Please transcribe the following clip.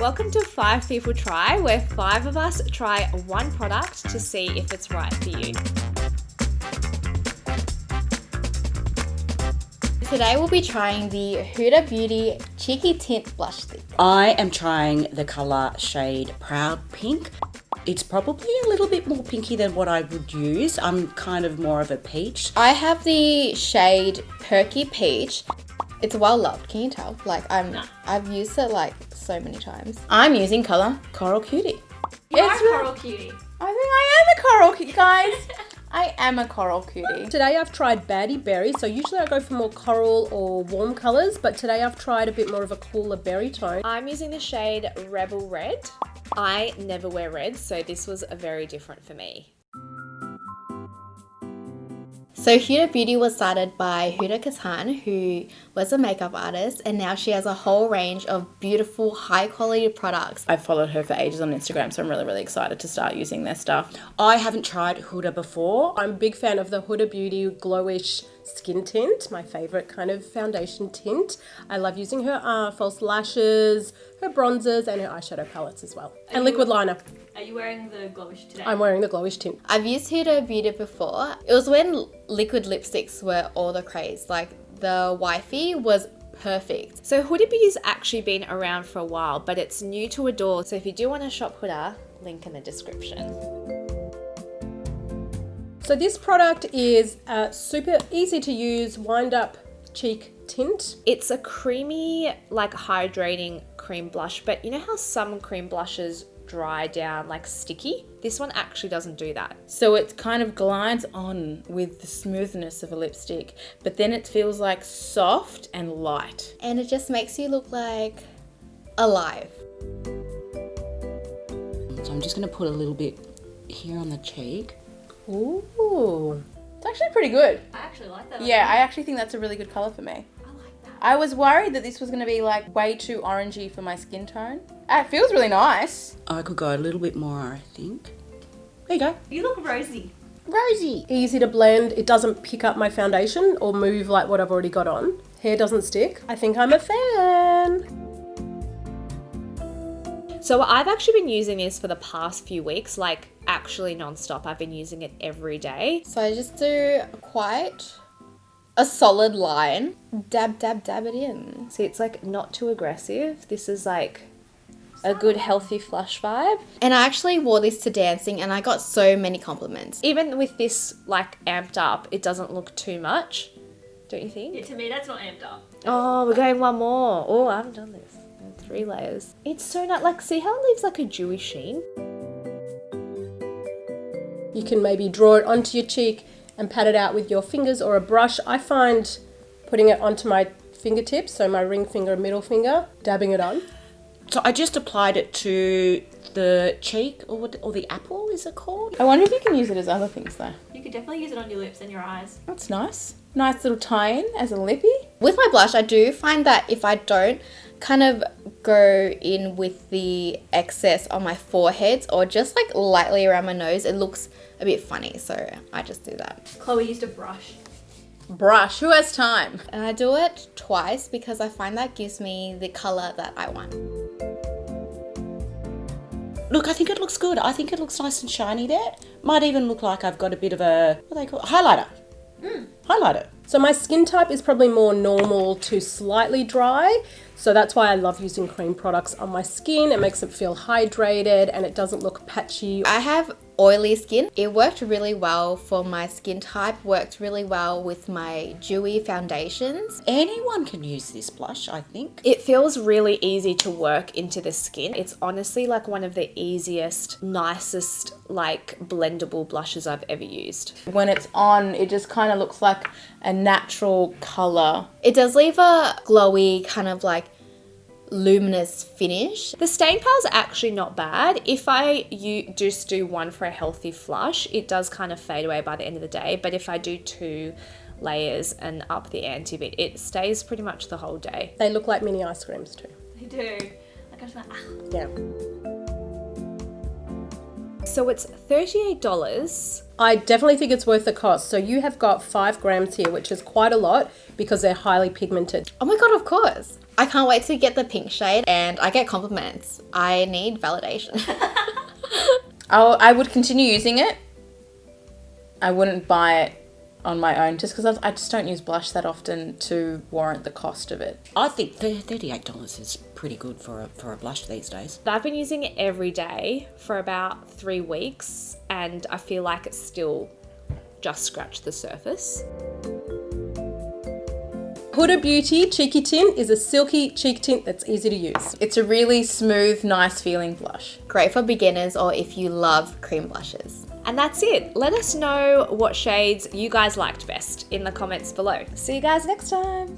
Welcome to 5 People Try, where 5 of us try one product to see if it's right for you. Today we'll be trying the Huda Beauty Cheeky Tint Blush Stick. I am trying the colour shade Proud Pink. It's probably a little bit more pinky than what I would use. I'm kind of more of a peach. I have the shade Perky Peach. It's well loved, can you tell? I've used it like so many times. I'm using colour Coral Cutie. You are a coral cutie. I think I am a coral cutie, guys. I am a coral cutie. Today I've tried Baddie Berry, so usually I go for more coral or warm colours, but today I've tried a bit more of a cooler berry tone. I'm using the shade Rebel Red. I never wear red, so this was very different for me. So Huda Beauty was started by Huda Kattan, who was a makeup artist, and now she has a whole range of beautiful, high quality products. I've followed her for ages on Instagram, so I'm really excited to start using their stuff. I haven't tried Huda before. I'm a big fan of the Huda Beauty Glowish Skin Tint, my favourite kind of foundation tint. I love using her false lashes, her bronzers, and her eyeshadow palettes as well. And liquid liner. Are you wearing the glowish today? I'm wearing the Glowish tint. I've used Huda Beauty before. It was when liquid lipsticks were all the craze. Like the wifey was perfect. So Huda Beauty's actually been around for a while, but it's new to Adore. So if you do want to shop Huda, link in the description. So this product is a super easy to use wind up cheek tint. It's a creamy, like hydrating cream blush, but you know how some cream blushes dry down like sticky? This one actually doesn't do that. So it kind of glides on with the smoothness of a lipstick, but then it feels like soft and light. And it just makes you look like alive. So I'm just going to put a little bit here on the cheek. Ooh. It's actually pretty good. I actually like that. Yeah, I actually think that's a really good colour for me. I like that. I was worried that this was going to be like way too orangey for my skin tone. It feels really nice. I could go a little bit more, I think. There you go. You look rosy. Rosy. Easy to blend. It doesn't pick up my foundation or move like what I've already got on. Hair doesn't stick. I think I'm a fan. So I've actually been using this for the past few weeks, like actually non-stop. I've been using it every day. So I just do quite a solid line. Dab, dab, dab it in. See, it's like not too aggressive. This is like a good healthy flush vibe. And I actually wore this to dancing and I got so many compliments. Even with this like amped up, it doesn't look too much, don't you think? Yeah, to me, that's not amped up. Oh, we're going one more. Oh, I haven't done this. 3 layers. It's so nice. Like, see how it leaves like a dewy sheen? You can maybe draw it onto your cheek and pat it out with your fingers or a brush. I find putting it onto my fingertips, so my ring finger and middle finger, dabbing it on. So I just applied it to the cheek or the apple, is it called? I wonder if you can use it as other things though. You could definitely use it on your lips and your eyes. That's nice. Nice little tie-in as a lippy. With my blush, I do find that if I don't kind of go in with the excess on my foreheads or just like lightly around my nose, it looks a bit funny. So I just do that. Chloe used a brush. Brush. Who has time? And I do it twice because I find that gives me the color that I want. Look, I think it looks good. I think it looks nice and shiny there. Might even look like I've got a bit of a, what do they call it? Highlighter. Highlighter. So my skin type is probably more normal to slightly dry. So that's why I love using cream products on my skin. It makes it feel hydrated and it doesn't look patchy. I have oily skin. It worked really well for my skin type, worked really well with my dewy foundations. Anyone can use this blush, I think. It feels really easy to work into the skin. It's honestly like one of the easiest, nicest, like blendable blushes I've ever used. When it's on, it just kind of looks like a natural colour. It does leave a glowy kind of like luminous finish. The staying power is actually not bad. If you just do one for a healthy flush, it does kind of fade away by the end of the day. But if I do 2 layers and up the ante bit, it stays pretty much the whole day. They look like mini ice creams too. They do. Like I just went, Yeah. So it's $38 I definitely think it's worth the cost. So you have got 5 grams here, which is quite a lot because they're highly pigmented. Oh my god, of course. I can't wait to get the pink shade, and I get compliments. I need validation. I would continue using it. I wouldn't buy it on my own just because I just don't use blush that often to warrant the cost of it. I think $38 is pretty good for a blush these days. I've been using it every day for about 3 weeks, and I feel like it's still just scratched the surface. Huda Beauty Cheeky Tint is a silky cheek tint that's easy to use. It's a really smooth, nice feeling blush. Great for beginners or if you love cream blushes. And that's it. Let us know what shades you guys liked best in the comments below. See you guys next time.